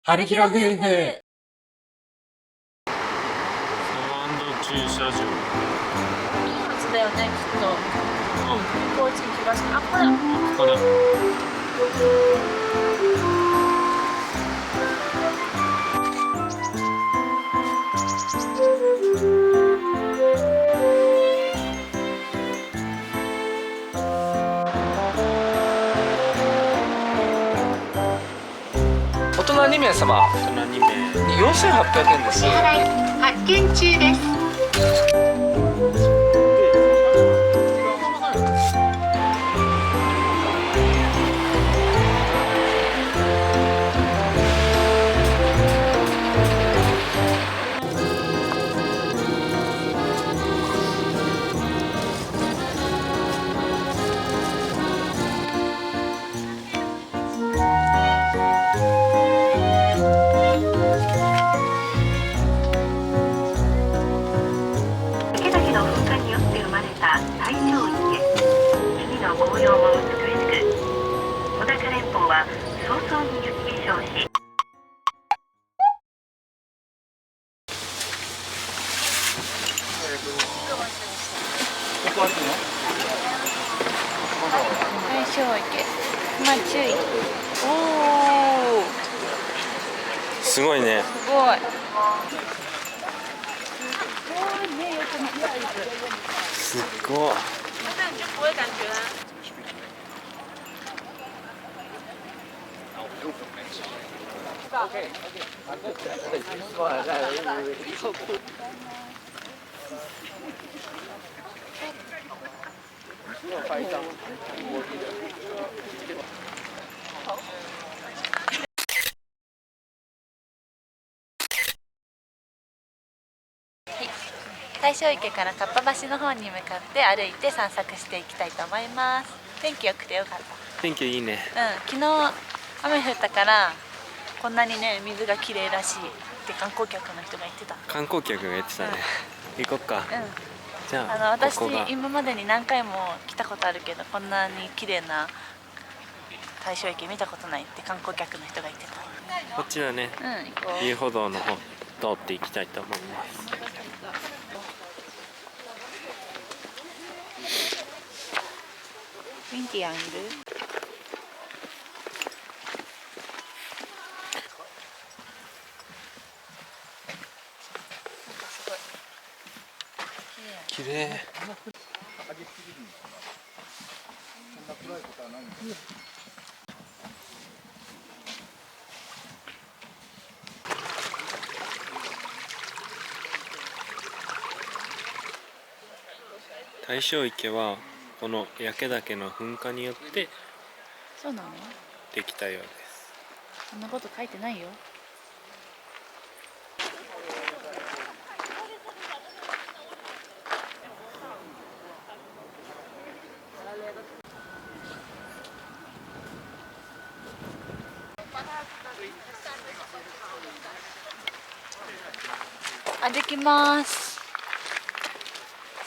春広夫婦。サワンド駐車場。いいはずだよね、きっと。高知東。あ、これ。これ。大人2名様、大人2名。4800円です。発見中です。池崎の噴火によって生まれた大正池。木々の紅葉も美しく、小高連峰は早々に雪化粧し、大正池。まあ注意。おお。すごいね。すごい。すっごい。大正池からかっぱ橋の方に向かって歩いて散策していきたいと思います。天気良くてよかった。天気いいね。昨日雨降ったからこんなにね水が綺麗らしいって観光客の人が言ってた。観光客が言ってたね。行こっか。じゃあ私ここが今までに何回も来たことあるけどこんなに綺麗な大正池見たことないって観光客の人が言ってた。こっちはね、行こう。遊歩道の方通っていきたいと思います。ウィンティアンいる？綺麗。大正池はこの焼岳の噴火によってそうなの？できたようです。そんなこと書いてないよ。歩きます。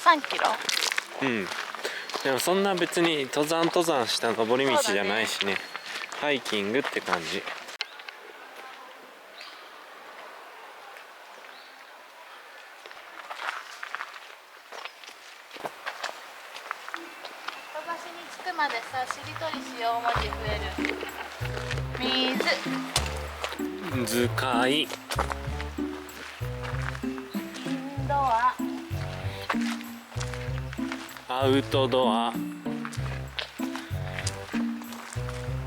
3キロ。うん。でもそんな別に登山した登り道じゃないしね。ハイキングって感じ。橋に着くまでさ、しりとりしよう文字増える。水。図解。インドア。アウトドア。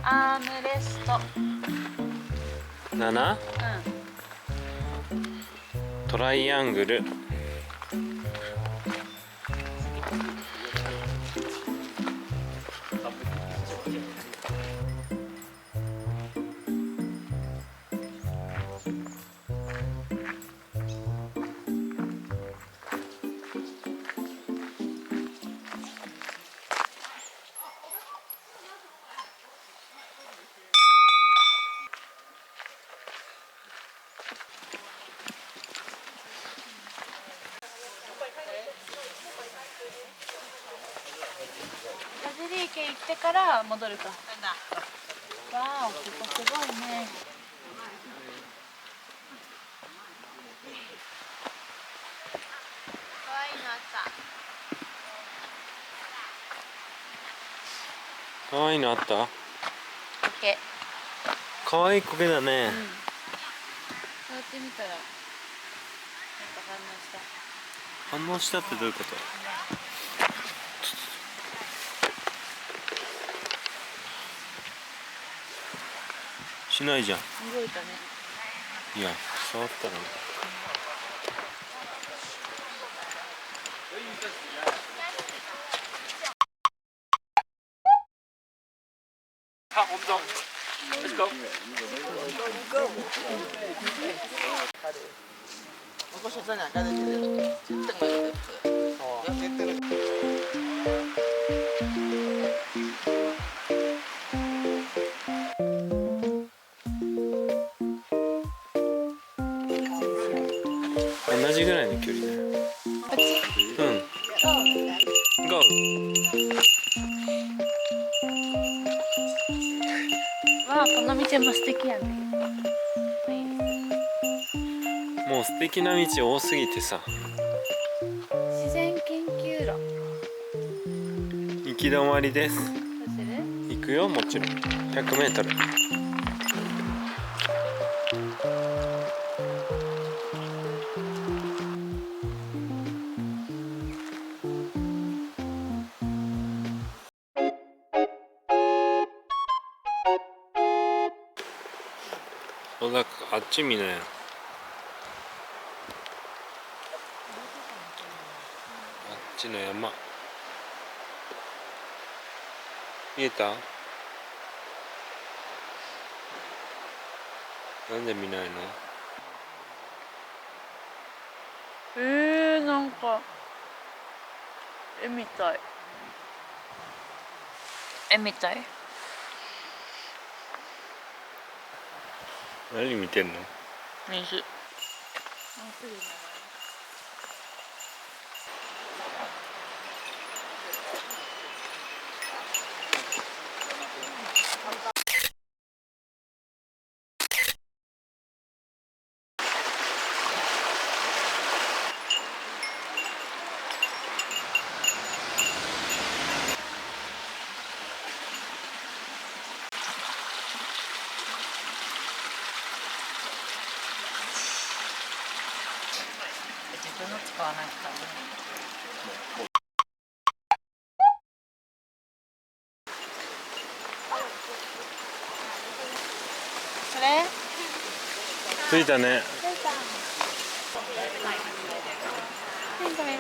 アームレスト。7。トライアングル。田尻池行ってから戻るか。わあ、ここすごいね。かわいいのあった？苔。かわいい苔だね。触ってみたらなんか反応したってどういうこと？しないじゃん。動いたね。いや、触ったらね。同じぐらいの距離だよ。こっち。うん。ゴー。わあ、この道も素敵やね。もう素敵な道多すぎてさ。自然研究路。行き止まりです。どうする？行くよ、もちろん。100m。そうだ、あっち見なよ。あっちの山。見えた？なんで見ないの？なんか絵みたい。絵みたい。何見てんの？水。自分の使わないからね。これ？着いたね。着いたよ。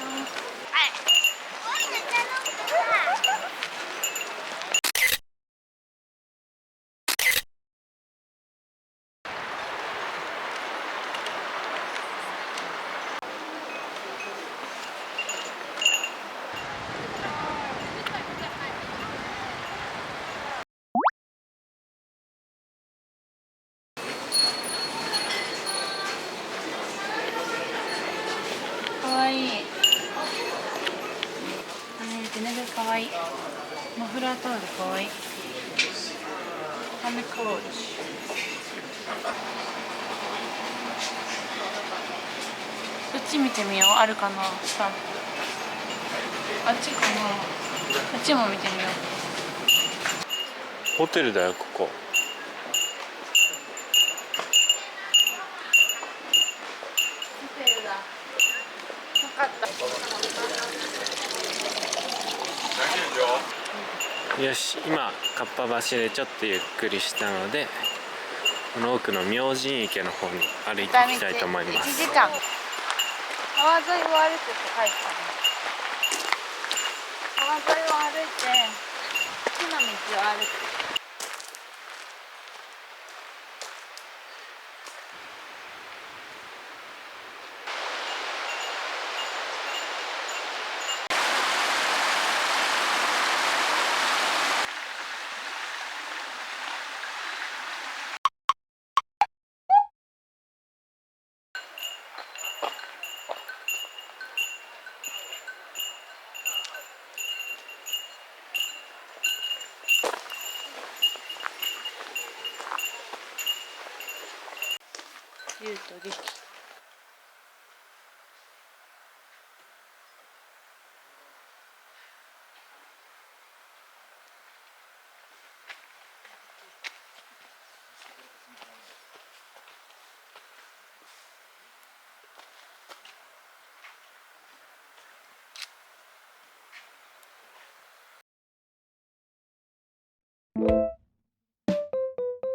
かわいい。手ぬぐいかわいい。マフラータオルかわいい。ハメコーチ。こっち見てみよう。あるかな。スタンプ。あっちかな。あっちも見てみよう。ホテルだよ、ここ。ホテルだ。分かった。よし、今かっぱ橋でちょっとゆっくりしたので、この奥の明神池の方に歩いていきたいと思います。1時間。川沿いを歩くって書いてたね。川沿いを歩いて木の道を歩く。竜と力。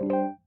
ます。